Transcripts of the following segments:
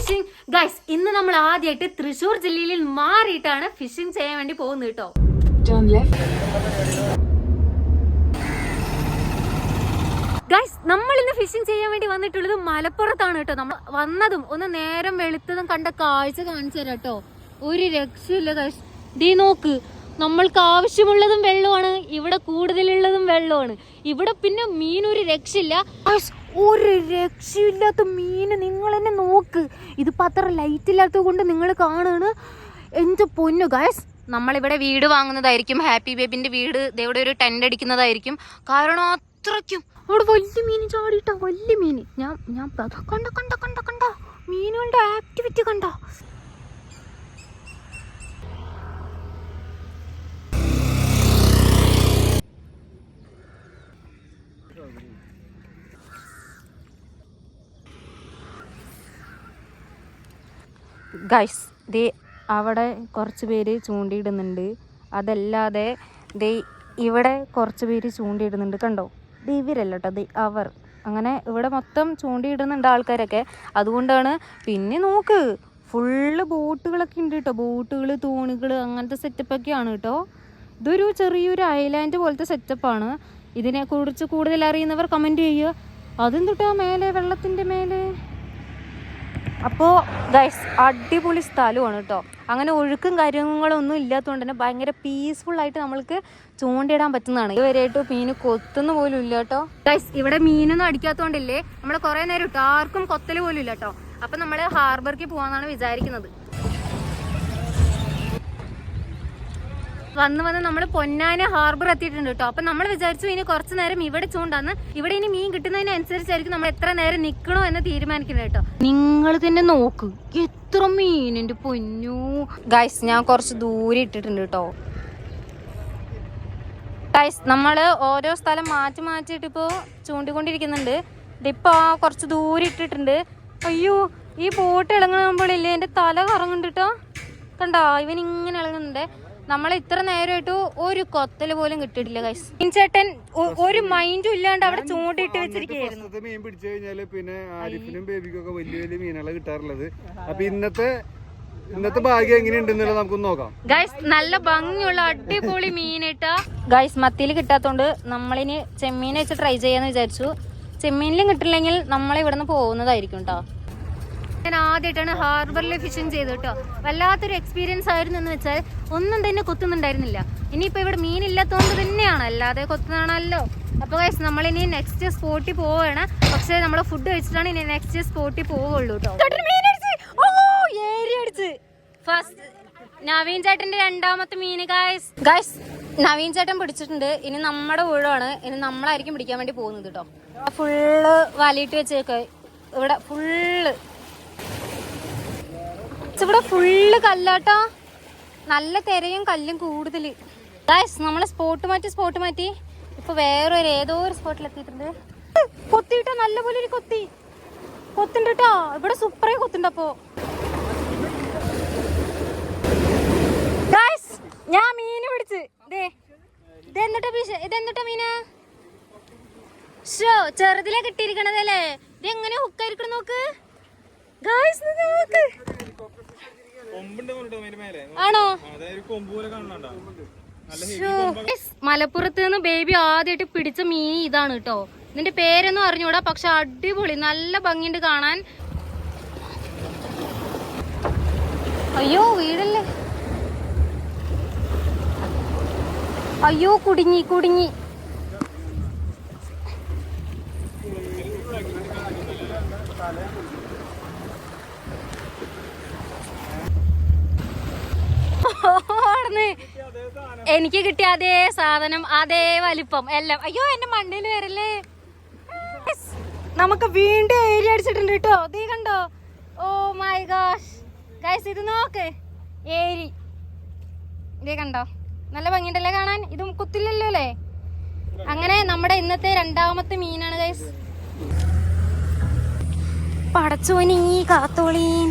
Phishing guys. ഇന്ന് നമ്മൾ ആദ്യമായിട്ട് തൃശ്ശൂർ ജില്ലയിൽ മാറിയിട്ടാണ് ഫിഷിംഗ് ചെയ്യാൻ വേണ്ടി പോകുന്നത് കേട്ടോ. ഗൈസ്, നമ്മൾ ഇന്ന് ഫിഷിംഗ് ചെയ്യാൻ വേണ്ടി വന്നിട്ടുള്ളത് മലപ്പുറത്താണ് കേട്ടോ. നമ്മൾ വന്നതും ഒന്ന് നേരം വെളുത്തതും കണ്ട കാഴ്ച കാണിച്ചു തരാം കേട്ടോ. ഒരു രക്ഷയില്ല ഗൈസ്. ദേ നോക്ക്, നമ്മൾക്ക് ആവശ്യമുള്ളതും വെള്ളമാണ്, ഇവിടെ കൂടുതലുള്ളതും വെള്ളമാണ്. ഇവിടെ പിന്നെ മീൻ ഒരു രക്ഷയില്ല, ഒരു രക്ഷയില്ലാത്ത മീന്. നിങ്ങൾ തന്നെ നോക്ക്, ഇതിപ്പോൾ അത്ര ലൈറ്റ് ഇല്ലാത്തത് കൊണ്ട് നിങ്ങൾ കാണുകയാണ്. എൻ്റെ പൊന്നു ഗൈസ്, നമ്മളിവിടെ വീട് വാങ്ങുന്നതായിരിക്കും. ഹാപ്പി ബേബിന്റെ വീട് ഇവിടെ ഒരു ടെന്റ് അടിക്കുന്നതായിരിക്കും. കാരണം അത്രയ്ക്കും അവിടെ വലിയ മീൻ ചാടിയിട്ടാ, വലിയ മീൻ. ഞാൻ കണ്ട കണ്ട കണ്ട കണ്ട മീനുകളുടെ ആക്ടിവിറ്റി കണ്ട. ഗൈസ്, ദേ അവിടെ കുറച്ച് പേര് ചൂണ്ടിയിടുന്നുണ്ട്. അതല്ലാതെ ദേ ഇവിടെ കുറച്ച് പേര് ചൂണ്ടിയിടുന്നുണ്ട്. കണ്ടോ, ദേ ഇവരല്ല കേട്ടോ, ദേ അവർ. അങ്ങനെ ഇവിടെ മൊത്തം ചൂണ്ടിയിടുന്നുണ്ട് ആൾക്കാരൊക്കെ. അതുകൊണ്ടാണ്. പിന്നെ നോക്ക്, ഫുള്ള് ബോട്ടുകളൊക്കെ ഉണ്ട് കേട്ടോ. ബോട്ടുകൾ, തോണികൾ, അങ്ങനത്തെ സെറ്റപ്പൊക്കെയാണ് കേട്ടോ. ഇതൊരു ചെറിയൊരു ഐലാൻഡ് പോലത്തെ സെറ്റപ്പാണ്. ഇതിനെക്കുറിച്ച് കൂടുതൽ അറിയുന്നവർ കമൻറ്റ് ചെയ്യുക. അതെന്തുട്ടാ മേലെ, വെള്ളത്തിൻ്റെ മേലെ. അപ്പോൾ ഗൈസ്, അടിപൊളി സ്ഥലമാണ് കേട്ടോ. അങ്ങനെ ഒഴുക്കും കാര്യങ്ങളൊന്നും ഇല്ലാത്തതുകൊണ്ട് തന്നെ ഭയങ്കര പീസ്ഫുള്ളായിട്ട് നമ്മൾക്ക് ചൂണ്ടിടാൻ പറ്റുന്നതാണ്. ഇതുവരെയായിട്ട് മീൻ കൊത്തുന്ന പോലും ഇല്ല കേട്ടോ. ഗൈസ്, ഇവിടെ മീനൊന്നും അടിക്കാത്തതുകൊണ്ടില്ലേ നമ്മൾ കുറേ നേരം ഇട്ടു ആർക്കും കൊത്തൽ പോലും ഇല്ല കേട്ടോ. അപ്പം നമ്മൾ ഹാർബറിലേക്ക് പോകാമെന്നാണ് വിചാരിക്കുന്നത്. വന്ന് നമ്മൾ പൊന്നാന ഹാർബർ എത്തിയിട്ടുണ്ട് കേട്ടോ. അപ്പം നമ്മൾ വിചാരിച്ചു ഇനി കുറച്ച് നേരം ഇവിടെ ചൂണ്ടാന്ന്. ഇവിടെ ഇനി മീൻ കിട്ടുന്നതിനനുസരിച്ചായിരിക്കും നമ്മൾ എത്ര നേരം നിൽക്കണോ എന്ന് തീരുമാനിക്കുന്നത് കേട്ടോ. നിങ്ങൾ തന്നെ നോക്ക്, എത്ര മീനിന്റെ പൊന്നു. ഗൈസ്, ഞാൻ കുറച്ച് ദൂരെ ഇട്ടിട്ടുണ്ട് കേട്ടോ. ഗൈസ്, നമ്മൾ ഓരോ സ്ഥലം മാറ്റിയിട്ട് ഇപ്പോൾ ചൂണ്ടിക്കൊണ്ടിരിക്കുന്നുണ്ട്. ഇതിപ്പോൾ കുറച്ച് ദൂരെ ഇട്ടിട്ടുണ്ട്. അയ്യോ, ഈ ബോട്ട് ഇളങ്ങുമ്പോഴില്ലേ എൻ്റെ തല കറങ്ങുന്നുണ്ട് കേട്ടോ. കണ്ടോ, ഇവൻ ഇങ്ങനെ ഇളങ്ങുന്നുണ്ട്. നമ്മൾ ഇത്ര നേരമായിട്ട് ഒരു കൊത്തല് പോലും കിട്ടിയിട്ടില്ല ഗൈസ്. ചേട്ടൻ ഒരു മൈൻഡും ഇല്ലാണ്ട് അവിടെ ചൂണ്ടിട്ട് വെച്ചിരിക്കുകയായിരുന്നു. മീൻ പിടിച്ചു കഴിഞ്ഞാല് പിന്നെ ആരിഫിനും ബേബിക്കൊക്കെ വലിയ വലിയ മീനുകളെ കിട്ടാറുള്ളത്. അപ്പൊ ഇന്നത്തെ ഭാഗ്യം എങ്ങനെയുണ്ടെന്നുള്ളത് നമുക്കൊന്ന് നോക്കാം ഗൈസ്. നല്ല ഭംഗിയുള്ള അടിപൊളി മീനിട്ടാ ഗൈസ്. മത്തിയിൽ കിട്ടാത്തോണ്ട് നമ്മളിനി ചെമ്മീൻ വെച്ച് ട്രൈ ചെയ്യാന്ന് വിചാരിച്ചു. ചെമ്മീനിലും കിട്ടില്ലെങ്കിൽ നമ്മൾ ഇവിടുന്ന് പോകുന്നതായിരിക്കും കേട്ടോ. ഞാൻ ആദ്യമായിട്ടാണ് ഹാർബറിൽ ഫിഷിംഗ് ചെയ്ത് കേട്ടോ. വല്ലാത്തൊരു എക്സ്പീരിയൻസ് ആയിരുന്നു. എന്ന് വെച്ചാൽ ഒന്നും തന്നെ കൊത്തുന്നുണ്ടായിരുന്നില്ല. ഇനിയിപ്പോൾ ഇവിടെ മീനില്ലാത്തതുകൊണ്ട് തന്നെയാണ്, അല്ലാതെ കൊത്തുന്നതാണല്ലോ. അപ്പോൾ ഗൈസ്, നമ്മളിനി നെക്സ്റ്റ് സ്പോട്ടിൽ പോവുകയാണ്. പക്ഷേ നമ്മൾ ഫുഡ് കഴിച്ചിട്ടാണ് ഇനി നെക്സ്റ്റ് സ്പോട്ടിൽ പോവുള്ളൂ കേട്ടോ. ഫസ്റ്റ് നവീൻ ചേട്ടന്റെ രണ്ടാമത്തെ മീന് ഗൈസ്. നവീൻ ചേട്ടൻ പിടിച്ചിട്ടുണ്ട്. ഇനി നമ്മുടെ ഊഴമാണ്. ഇനി നമ്മളായിരിക്കും പിടിക്കാൻ വേണ്ടി പോകുന്നത് കേട്ടോ. ഫുള്ള് വലിയിട്ട് വെച്ചേക്ക. ഇവിടെ ഫുള്ള് കല്ലാട്ടോ. നല്ല തിരയും കല്ലും കൂടുതൽ ഗൈസ്. നമ്മളെ സ്പോട്ട് മാറ്റി ഇപ്പൊ വേറൊരു ഏതോ ഒരു സ്പോട്ടിൽ എത്തിയിട്ടുണ്ട്. കൊത്തിട്ടോ, നല്ല പോലെ ഒരു കൊത്തുണ്ട് കേട്ടോ. ഇവിടെ സൂപ്പറായി കൊത്തുണ്ട്. അപ്പോ ഗൈസ്, ഞാൻ മീന് പിടിച്ച് ഇതെന്നിട്ടാ മീന ചെറുതിലെ കിട്ടിയിരിക്കണതല്ലേ. ഇതെങ്ങനെ ഹുക്കായിരിക്കണം നോക്ക് ഗൈസ്, നോക്ക്. ആണോ? മലപ്പുറത്ത് നിന്ന് ബേബി ആദ്യമായിട്ട് പിടിച്ച മീൻ ഇതാണ് കേട്ടോ. ഇതിന്റെ പേരൊന്നും അറിഞ്ഞൂടാ, പക്ഷെ അടിപൊളി, നല്ല ഭംഗിയുണ്ട് കാണാൻ. അയ്യോ, വീടല്ലേ. അയ്യോ, കുടുങ്ങി. എനിക്ക് കിട്ടിയ അതേ സാധനം, അതേ വലിപ്പം എല്ലാം. അയ്യോ, എന്റെ മണ്ടയിൽ വരല്ലേ. നമുക്ക് വീണ്ടും ഏരി അടിച്ചിട്ടുണ്ട് കേട്ടോ. നീ കണ്ടോ? ഓ മൈ ഗോഷ് ഗൈസ്, ഇത് നോക്ക്, ഏരി. ഇതേ കണ്ടോ, നല്ല ഭംഗിയുണ്ടല്ലേ കാണാൻ. ഇതും കുത്തില്ലല്ലോ അല്ലേ. അങ്ങനെ നമ്മുടെ ഇന്നത്തെ രണ്ടാമത്തെ മീനാണ് ഗൈസ്. പടച്ചോനി കാത്തോളീൻ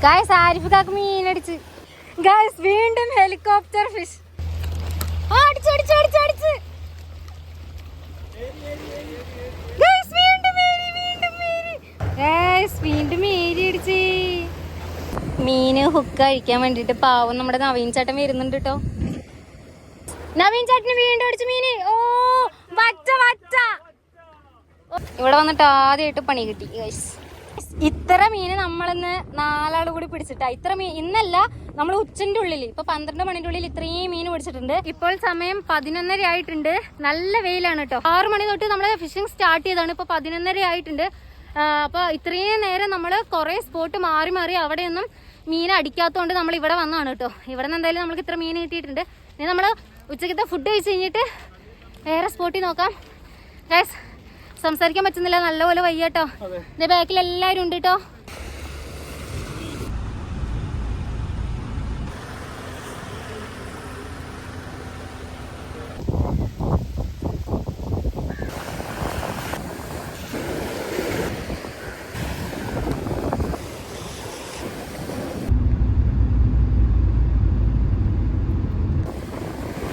ഗൈസ്. ആരിഫിക്കാക്ക് മീനടിച്ച് ഗൈസ്. വീണ്ടും ഹെലികോപ്റ്റർ ഫിഷ്. അടിച്ച് ഗൈസ്, വീണ്ടും ഗൈസ് വീണ്ടും മീരി അടിച്ച് മീന് ഹുക്ക് കഴിക്കാൻ വേണ്ടിട്ട് പാവം നമ്മുടെ നവീൻ ചേട്ടൻ വരുന്നുണ്ട് കേട്ടോ. നവീൻ ചേട്ടന് വീണ്ടും അടിച്ചു മീന്. ഓ വറ്റ വറ്റ. ഇവിടെ വന്നിട്ട് ആദ്യമായിട്ട് പണി കിട്ടി ഗൈസ്. ഇത്ര മീന് നമ്മളിന്ന് 4 ആള് കൂടി പിടിച്ചിട്ടാ. ഇത്ര മീൻ ഇന്നല്ല, നമ്മൾ ഉച്ചന്റെ ഉള്ളിൽ ഇപ്പൊ 12 മണിന്റെ ഉള്ളിൽ ഇത്രയും മീൻ പിടിച്ചിട്ടുണ്ട്. ഇപ്പോൾ സമയം 11:30 ആയിട്ടുണ്ട്. നല്ല വെയിലാണ് കേട്ടോ. 6 മണി തൊട്ട് നമ്മള് ഫിഷിംഗ് സ്റ്റാർട്ട് ചെയ്താണ്. ഇപ്പൊ 11:30 ആയിട്ടുണ്ട്. അപ്പൊ ഇത്രയും നേരം നമ്മള് കുറെ സ്പോട്ട് മാറി മാറി അവിടെയൊന്നും മീൻ അടിക്കാത്തതുകൊണ്ട് നമ്മൾ ഇവിടെ വന്നതാണ് കേട്ടോ. ഇവിടെ നിന്ന് എന്തായാലും നമുക്ക് ഇത്ര മീൻ കിട്ടിയിട്ടുണ്ട്. ഇനി നമ്മള് ഉച്ചക്കത്തെ ഫുഡ് കഴിച്ച് കഴിഞ്ഞിട്ട് വേറെ സ്പോട്ടിൽ നോക്കാം ഗൈസ്. സംസാരിക്കാൻ പറ്റുന്നില്ല, നല്ലപോലെ വയ്യാട്ടോ. ഇതിന്റെ ബാക്കിൽ എല്ലാവരും ഉണ്ട് കേട്ടോ.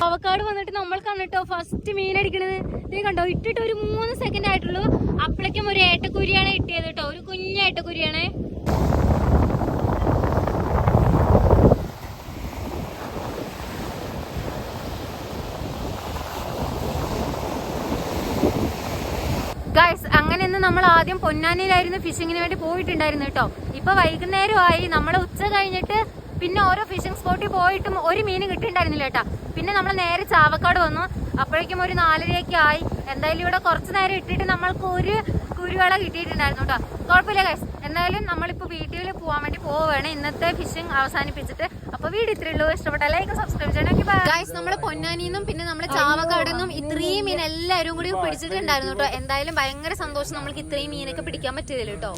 അവക്കാട് വന്നിട്ട് നമ്മൾ കണ്ടിട്ടോ ഫസ്റ്റ് മീൻ അടിക്കണത്. നീ കണ്ടോ, ഇട്ടിട്ട് ഒരു 3 സെക്കൻഡ് ആയിട്ടുള്ളൂ. അപ്പോഴേക്കും ഒരു ഏട്ടക്കുരിയാണ് കിട്ടിയത് കേട്ടോ. ഒരു കുഞ്ഞ ഏട്ടക്കുരിയാണ്. ഗൈസ് അങ്ങനെ ഇന്ന് നമ്മൾ ആദ്യം പൊന്നാനിയിലായിരുന്നു ഫിഷിങ്ങിന് വേണ്ടി പോയിട്ടുണ്ടായിരുന്നു കേട്ടോ. ഇപ്പൊ വൈകുന്നേരമായി. നമ്മൾ ഉച്ച കഴിഞ്ഞിട്ട് പിന്നെ ഓരോ ഫിഷിംഗ് സ്പോട്ടിൽ പോയിട്ടും ഒരു മീൻ കിട്ടിയിട്ടുണ്ടായിരുന്നില്ല കേട്ടാ. പിന്നെ നമ്മൾ നേരെ ചാവക്കാട് വന്നു. അപ്പോഴേക്കും ഒരു 4:30 ആയി. എന്തായാലും ഇവിടെ കുറച്ച് നേരം ഇട്ടിട്ട് നമ്മൾക്ക് ഒരു കുരുവള കിട്ടിയിട്ടുണ്ടായിരുന്നു കേട്ടോ. കുഴപ്പമില്ല ഗൈസ്. എന്തായാലും നമ്മളിപ്പോ വീട്ടിൽ പോകാൻ വേണ്ടി പോവുകയാണ് ഇന്നത്തെ ഫിഷിംഗ് അവസാനിപ്പിച്ചിട്ട്. അപ്പൊ വീഡിയോ ഇത്രയേ ഉള്ളൂ. ഇഷ്ടപ്പെട്ട ലൈക്ക് സബ്സ്ക്രൈബ് ചെയ്യണമെങ്കിൽ ഗൈസ്. നമ്മള് പൊന്നാനിന്നും പിന്നെ നമ്മള് ചാവക്കാട് നിന്നും ഇത്രയും മീൻ എല്ലാവരും കൂടി പിടിച്ചിട്ടുണ്ടായിരുന്നു കേട്ടോ. എന്തായാലും ഭയങ്കര സന്തോഷം നമ്മൾക്ക് ഇത്രയും മീനൊക്കെ പിടിക്കാൻ പറ്റിയതല്ലോ കേട്ടോ.